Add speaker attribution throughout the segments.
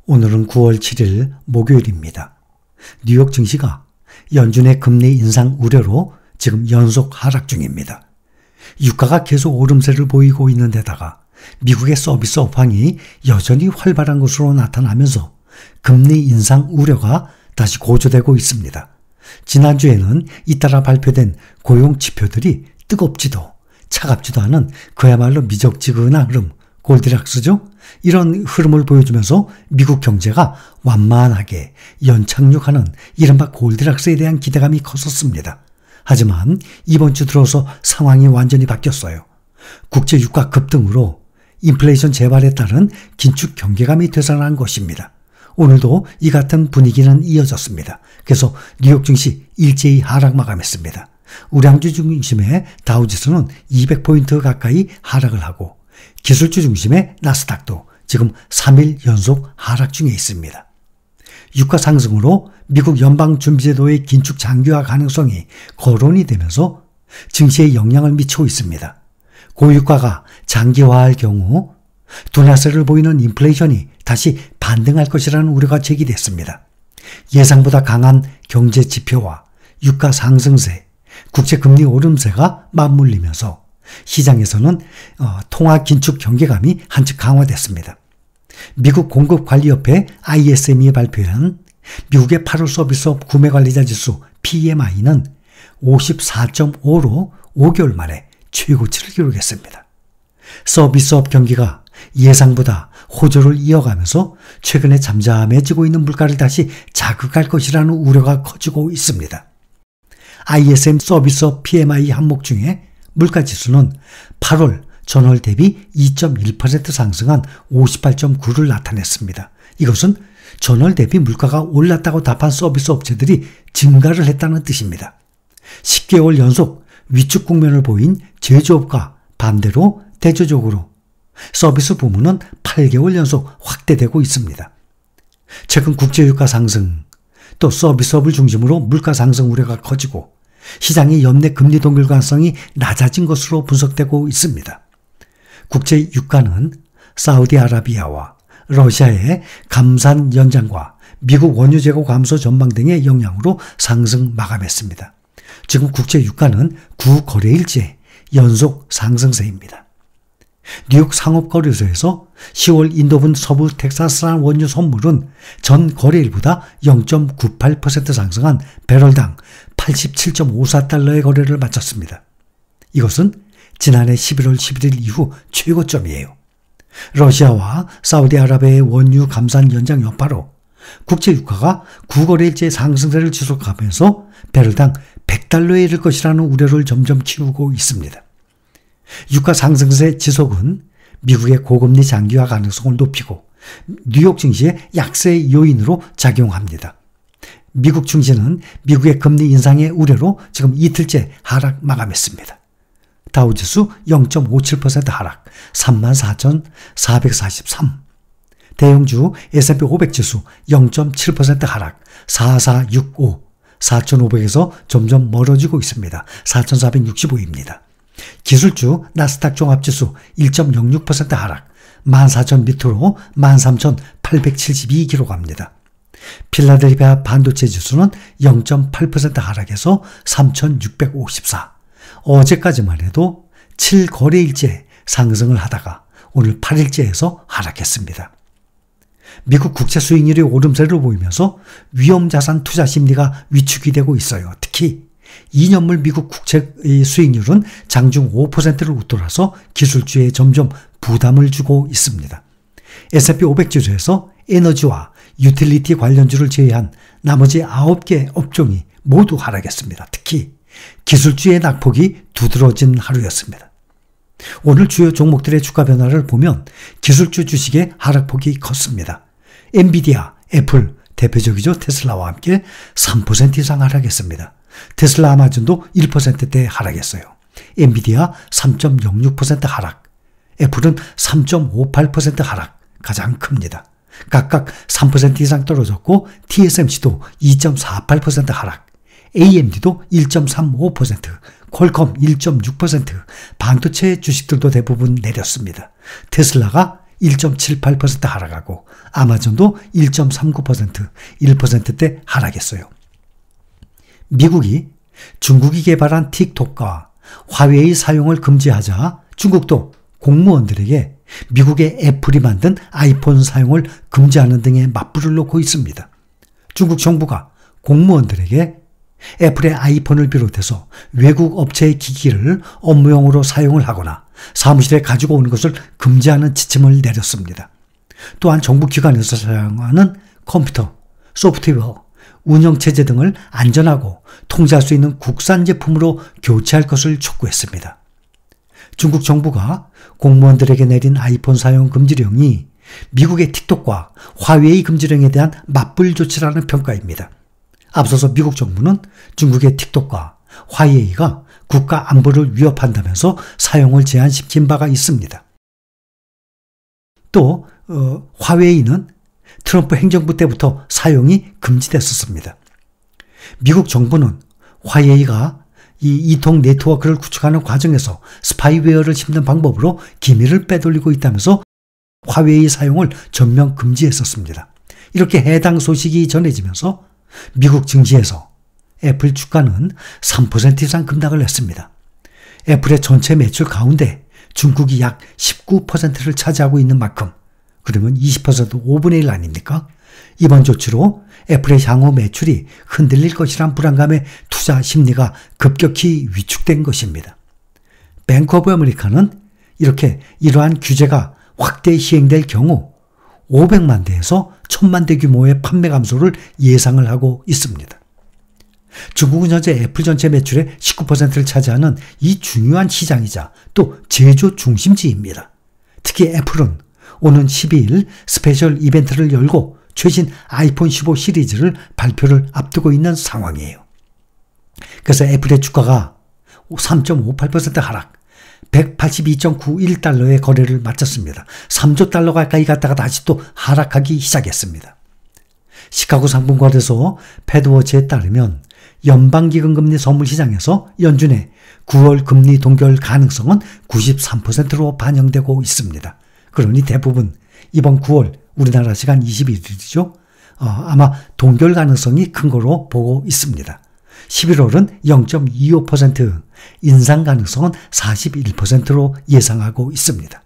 Speaker 1: 오늘은 9월 7일 목요일입니다. 뉴욕 증시가 연준의 금리 인상 우려로 지금 연속 하락 중입니다. 유가가 계속 오름세를 보이고 있는 데다가 미국의 서비스 업황이 여전히 활발한 것으로 나타나면서 금리 인상 우려가 다시 고조되고 있습니다. 지난주에는 잇따라 발표된 고용 지표들이 뜨겁지도 차갑지도 않은 그야말로 미적지근한 흐름, 골디락스죠? 이런 흐름을 보여주면서 미국 경제가 완만하게 연착륙하는 이른바 골디락스에 대한 기대감이 컸었습니다. 하지만 이번 주 들어서 상황이 완전히 바뀌었어요. 국제 유가 급등으로 인플레이션 재발에 따른 긴축 경계감이 되살아난 것입니다. 오늘도 이 같은 분위기는 이어졌습니다. 그래서 뉴욕 증시 일제히 하락 마감했습니다. 우량주 중심의 다우지수는 200포인트 가까이 하락을 하고 기술주 중심의 나스닥도 지금 3일 연속 하락 중에 있습니다. 유가 상승으로 미국 연방준비제도의 긴축 장기화 가능성이 거론이 되면서 증시에 영향을 미치고 있습니다. 고유가가 장기화할 경우 둔화세를 보이는 인플레이션이 다시 반등할 것이라는 우려가 제기됐습니다. 예상보다 강한 경제 지표와 유가 상승세, 국채금리 오름세가 맞물리면서 시장에서는 통화 긴축 경계감이 한층 강화됐습니다. 미국 공급관리협회 ISM이 발표한 미국의 8월 서비스업 구매관리자 지수 PMI는 54.5로 5개월 만에 최고치를 기록했습니다. 서비스업 경기가 예상보다 호조를 이어가면서 최근에 잠잠해지고 있는 물가를 다시 자극할 것이라는 우려가 커지고 있습니다. ISM 서비스업 PMI 항목 중에 물가지수는 8월 전월 대비 2.1% 상승한 58.9를 나타냈습니다. 이것은 전월 대비 물가가 올랐다고 답한 서비스 업체들이 증가를 했다는 뜻입니다. 10개월 연속 위축 국면을 보인 제조업과 반대로 대조적으로 서비스 부문은 8개월 연속 확대되고 있습니다. 최근 국제유가 상승, 또 서비스업을 중심으로 물가 상승 우려가 커지고 시장의 연내 금리 동결 가능성이 낮아진 것으로 분석되고 있습니다. 국제 유가는 사우디아라비아와 러시아의 감산 연장과 미국 원유 재고 감소 전망 등의 영향으로 상승 마감했습니다. 지금 국제 유가는 9거래일째 연속 상승세입니다. 뉴욕 상업거래소에서 10월 인도분 서부 텍사스산 원유 선물은 전 거래일보다 0.98% 상승한 배럴당 87.54달러의 거래를 마쳤습니다. 이것은 지난해 11월 11일 이후 최고점이에요. 러시아와 사우디아라비아의 원유 감산 연장 여파로 국제 유가가 9거래일째 상승세를 지속하면서 배럴당 100달러에 이를 것이라는 우려를 점점 키우고 있습니다. 유가 상승세 지속은 미국의 고금리 장기화 가능성을 높이고 뉴욕 증시의 약세 요인으로 작용합니다. 미국 증시는 미국의 금리 인상의 우려로 지금 이틀째 하락 마감했습니다. 다우지수 0.57% 하락, 34,443. 대형주 S&P 500 지수 0.7% 하락, 4465. 4,500에서 점점 멀어지고 있습니다. 4,465입니다. 기술주 나스닥 종합지수 1.06% 하락, 14,000 밑으로 13,872 기록합니다. 필라델피아 반도체 지수는 0.8% 하락해서 3,654. 어제까지만 해도 7거래일째 상승을 하다가 오늘 8일째에서 하락했습니다. 미국 국채 수익률이 오름세를 보이면서 위험자산 투자 심리가 위축이 되고 있어요. 특히 2년물 미국 국채 수익률은 장중 5%를 웃돌아서 기술주에 점점 부담을 주고 있습니다. S&P 500 지수에서 에너지와 유틸리티 관련주를 제외한 나머지 9개 업종이 모두 하락했습니다. 특히 기술주의 낙폭이 두드러진 하루였습니다. 오늘 주요 종목들의 주가 변화를 보면 기술주 주식의 하락폭이 컸습니다. 엔비디아, 애플, 대표적이죠. 테슬라와 함께 3% 이상 하락했습니다. 테슬라 아마존도 1%대 하락했어요. 엔비디아 3.06% 하락, 애플은 3.58% 하락, 가장 큽니다. 각각 3% 이상 떨어졌고 TSMC도 2.48% 하락, AMD도 1.35%, 퀄컴 1.6%, 반도체 주식들도 대부분 내렸습니다. 테슬라가 1.78% 하락하고 아마존도 1.39%, 1%대 하락했어요. 미국이 중국이 개발한 틱톡과 화웨이 사용을 금지하자 중국도 공무원들에게 미국의 애플이 만든 아이폰 사용을 금지하는 등의 맞불을 놓고 있습니다. 중국 정부가 공무원들에게 애플의 아이폰을 비롯해서 외국 업체의 기기를 업무용으로 사용을 하거나 사무실에 가지고 오는 것을 금지하는 지침을 내렸습니다. 또한 정부 기관에서 사용하는 컴퓨터, 소프트웨어, 운영체제 등을 안전하고 통제할 수 있는 국산 제품으로 교체할 것을 촉구했습니다. 중국 정부가 공무원들에게 내린 아이폰 사용 금지령이 미국의 틱톡과 화웨이 금지령에 대한 맞불 조치라는 평가입니다. 앞서서 미국 정부는 중국의 틱톡과 화웨이가 국가 안보를 위협한다면서 사용을 제한시킨 바가 있습니다. 또 화웨이는 트럼프 행정부 때부터 사용이 금지됐었습니다. 미국 정부는 화웨이가 이 이통 네트워크를 구축하는 과정에서 스파이웨어를 심는 방법으로 기밀을 빼돌리고 있다면서 화웨이 사용을 전면 금지했었습니다. 이렇게 해당 소식이 전해지면서 미국 증시에서 애플 주가는 3% 이상 급락을 했습니다. 애플의 전체 매출 가운데 중국이 약 19%를 차지하고 있는 만큼, 그러면 20% 5분의 1 아닙니까? 이번 조치로 애플의 향후 매출이 흔들릴 것이란 불안감에 투자 심리가 급격히 위축된 것입니다. 뱅크 오브 아메리카는 이렇게 이러한 규제가 확대 시행될 경우 500만 대에서 1000만 대 규모의 판매 감소를 예상을 하고 있습니다. 중국은 현재 애플 전체 매출의 19%를 차지하는 이 중요한 시장이자 또 제조 중심지입니다. 특히 애플은 오는 12일 스페셜 이벤트를 열고 최신 아이폰 15 시리즈를 발표를 앞두고 있는 상황이에요. 그래서 애플의 주가가 3.58% 하락, 182.91달러의 거래를 마쳤습니다. 3조 달러 가까이 갔다가 다시 또 하락하기 시작했습니다. 시카고 상품거래소 패드워치에 따르면 연방기금금리 선물시장에서 연준의 9월 금리 동결 가능성은 93%로 반영되고 있습니다. 그러니 대부분 이번 9월 우리나라 시간 21일이죠. 아마 동결 가능성이 큰 거로 보고 있습니다. 11월은 0.25%, 인상 가능성은 41%로 예상하고 있습니다.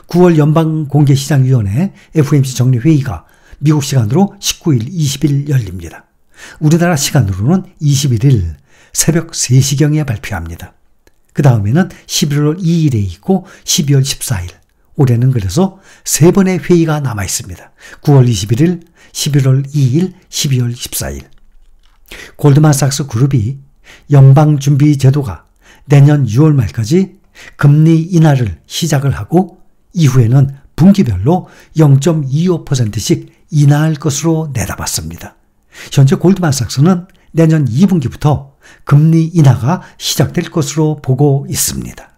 Speaker 1: 9월 연방공개시장위원회 FOMC 정례회의가 미국 시간으로 19일, 20일 열립니다. 우리나라 시간으로는 21일 새벽 3시경에 발표합니다. 그 다음에는 11월 2일에 있고 12월 14일, 올해는 그래서 3번의 회의가 남아 있습니다. 9월 21일, 11월 2일, 12월 14일. 골드만삭스 그룹이 연방준비제도가 내년 6월 말까지 금리 인하를 시작을 하고 이후에는 분기별로 0.25%씩 인하할 것으로 내다봤습니다. 현재 골드만삭스는 내년 2분기부터 금리 인하가 시작될 것으로 보고 있습니다.